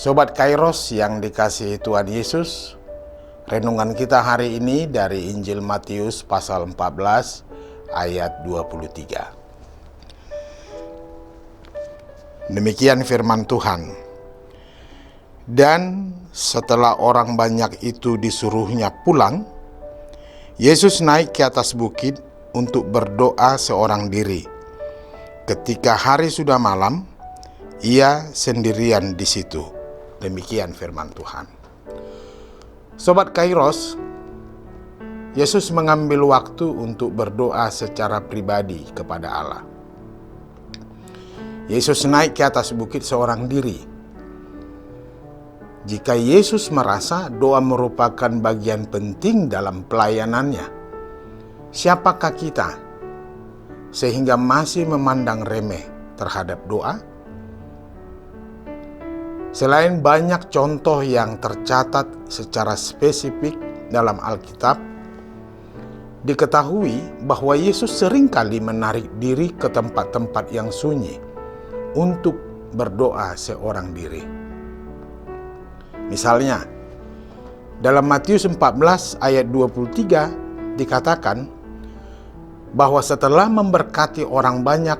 Sobat Kairos yang dikasihi Tuhan Yesus, renungan kita hari ini dari Injil Matius pasal 14 ayat 23. Demikian firman Tuhan. Dan setelah orang banyak itu disuruhnya pulang, Yesus naik ke atas bukit untuk berdoa seorang diri. Ketika hari sudah malam, ia sendirian di situ. Demikian firman Tuhan. Sobat Kairos, Yesus mengambil waktu untuk berdoa secara pribadi kepada Allah. Yesus naik ke atas bukit seorang diri. Jika Yesus merasa doa merupakan bagian penting dalam pelayanannya, siapakah kita sehingga masih memandang remeh terhadap doa? Selain banyak contoh yang tercatat secara spesifik dalam Alkitab, diketahui bahwa Yesus seringkali menarik diri ke tempat-tempat yang sunyi untuk berdoa seorang diri. Misalnya, dalam Matius 14 ayat 23 dikatakan bahwa setelah memberkati orang banyak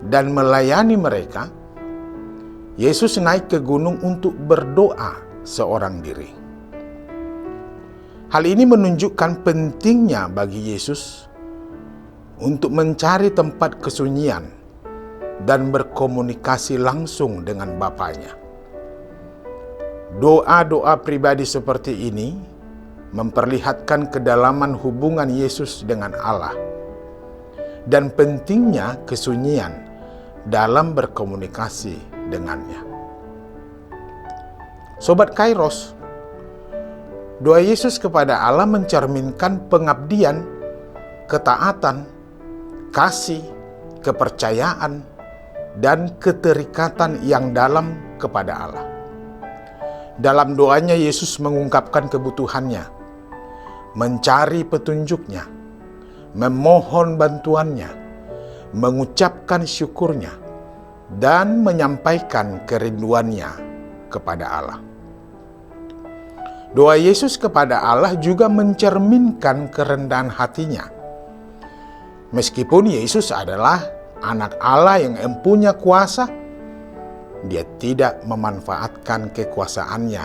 dan melayani mereka, Yesus naik ke gunung untuk berdoa seorang diri. Hal ini menunjukkan pentingnya bagi Yesus untuk mencari tempat kesunyian dan berkomunikasi langsung dengan Bapanya. Doa-doa pribadi seperti ini memperlihatkan kedalaman hubungan Yesus dengan Allah dan pentingnya kesunyian dalam berkomunikasi dengannya. Sobat Kairos, doa Yesus kepada Allah mencerminkan pengabdian, ketaatan, kasih, kepercayaan, dan keterikatan yang dalam kepada Allah. Dalam doanya Yesus mengungkapkan kebutuhannya, mencari petunjuknya, memohon bantuannya, mengucapkan syukurnya, dan menyampaikan kerinduannya kepada Allah. Doa Yesus kepada Allah juga mencerminkan kerendahan hatinya. Meskipun Yesus adalah anak Allah yang mempunyai kuasa, dia tidak memanfaatkan kekuasaannya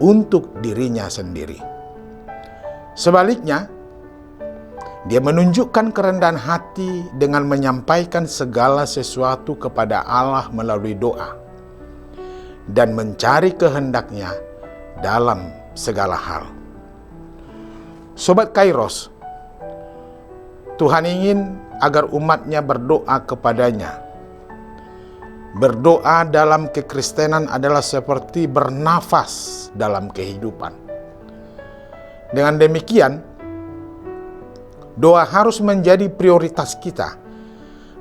untuk dirinya sendiri. Sebaliknya, dia menunjukkan kerendahan hati dengan menyampaikan segala sesuatu kepada Allah melalui doa dan mencari kehendaknya dalam segala hal. Sobat Kairos, Tuhan ingin agar umatnya berdoa kepadanya. Berdoa dalam kekristenan adalah seperti bernafas dalam kehidupan. Dengan demikian, doa harus menjadi prioritas kita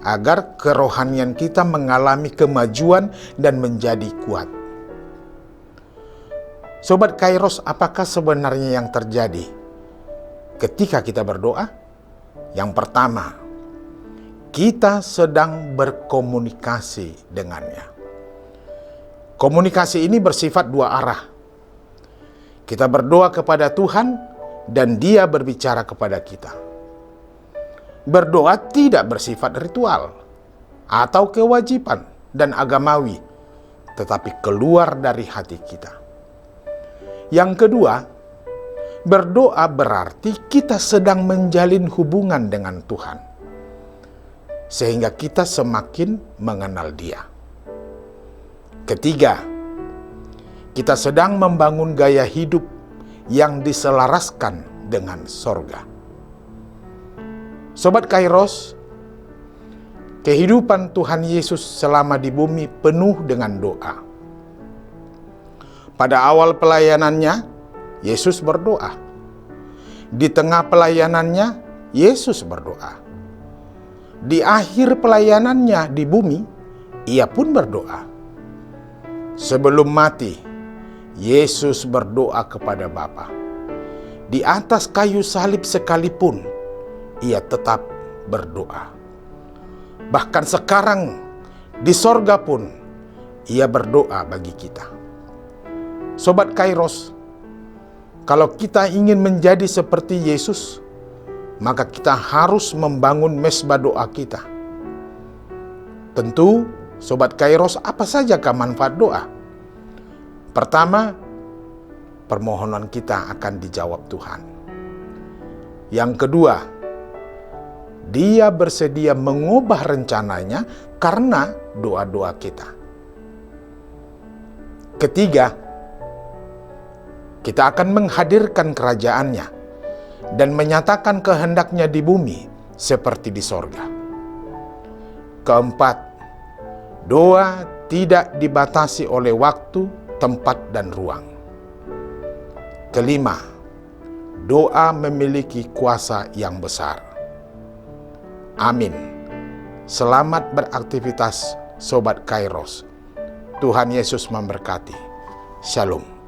agar kerohanian kita mengalami kemajuan dan menjadi kuat. Sobat Kairos, apakah sebenarnya yang terjadi ketika kita berdoa? Yang pertama, kita sedang berkomunikasi dengannya. Komunikasi ini bersifat dua arah. Kita berdoa kepada Tuhan dan Dia berbicara kepada kita. Berdoa tidak bersifat ritual atau kewajiban dan agamawi, tetapi keluar dari hati kita. Yang kedua, berdoa berarti kita sedang menjalin hubungan dengan Tuhan, sehingga kita semakin mengenal Dia. Ketiga, kita sedang membangun gaya hidup yang diselaraskan dengan sorga. Sobat Kairos, kehidupan Tuhan Yesus selama di bumi penuh dengan doa. Pada awal pelayanannya, Yesus berdoa. Di tengah pelayanannya, Yesus berdoa. Di akhir pelayanannya di bumi, Ia pun berdoa. Sebelum mati, Yesus berdoa kepada Bapa. Di atas kayu salib sekalipun, Ia tetap berdoa. Bahkan sekarang di sorga pun Ia berdoa bagi kita. Sobat Kairos, kalau kita ingin menjadi seperti Yesus, maka kita harus membangun mesbah doa kita. Tentu, Sobat Kairos, apa sajakah manfaat doa? Pertama, permohonan kita akan dijawab Tuhan. Yang kedua, Dia bersedia mengubah rencananya karena doa-doa kita. Ketiga, kita akan menghadirkan kerajaan-Nya dan menyatakan kehendak-Nya di bumi seperti di sorga. Keempat, doa tidak dibatasi oleh waktu, tempat, dan ruang. Kelima, doa memiliki kuasa yang besar. Amin. Selamat beraktivitas, Sobat Kairos. Tuhan Yesus memberkati. Shalom.